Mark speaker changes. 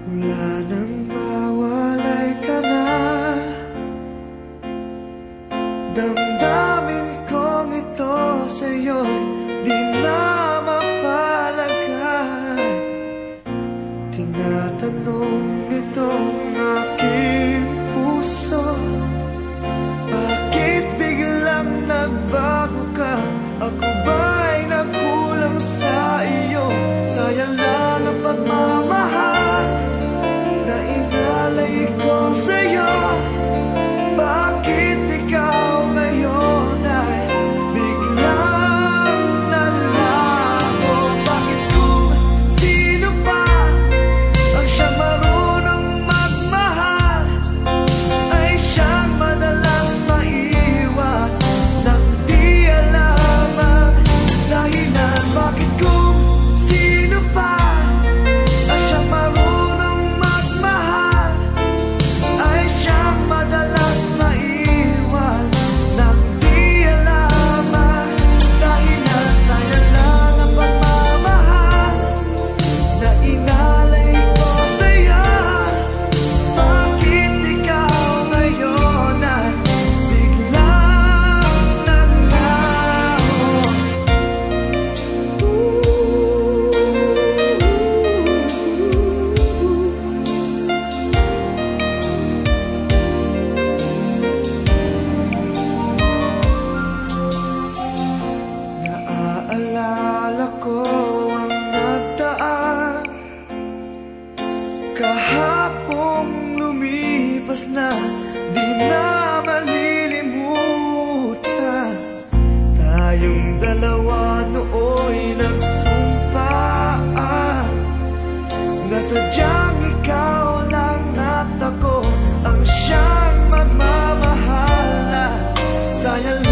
Speaker 1: Mula nang mawalay ka na, damdamin kong ito sa'yo'y di na mapalagay. Tinatanong nitong aking puso, bakit biglang nagbago ka? Ako ba'y nagkulang sa iyo? Sayang lang ang pagmamahal na inalay ko sa'yo. Bakit ikaw ngayon ay biglang nalago? Bakit kung sino pa ang siyang marunong magmahal ay siyang madalas maiwan nang di alam ang dahilan? Bakit kung sino pa ang siyang marunong magmahal ay siyang madalas maiwan nang di alam ang dahilan? Sayang lang ang pagmamahal na inalay ko sa'yo. Bakit ikaw ngayon ay biglang naglaho? Naaalala ko ang nagdaan, kahapong lumipas na, di na malilimutan. Tayong dalawa nooy nagsumpaan na sadyang ikaw lang at ako ang siyang magmamahalan. Sayang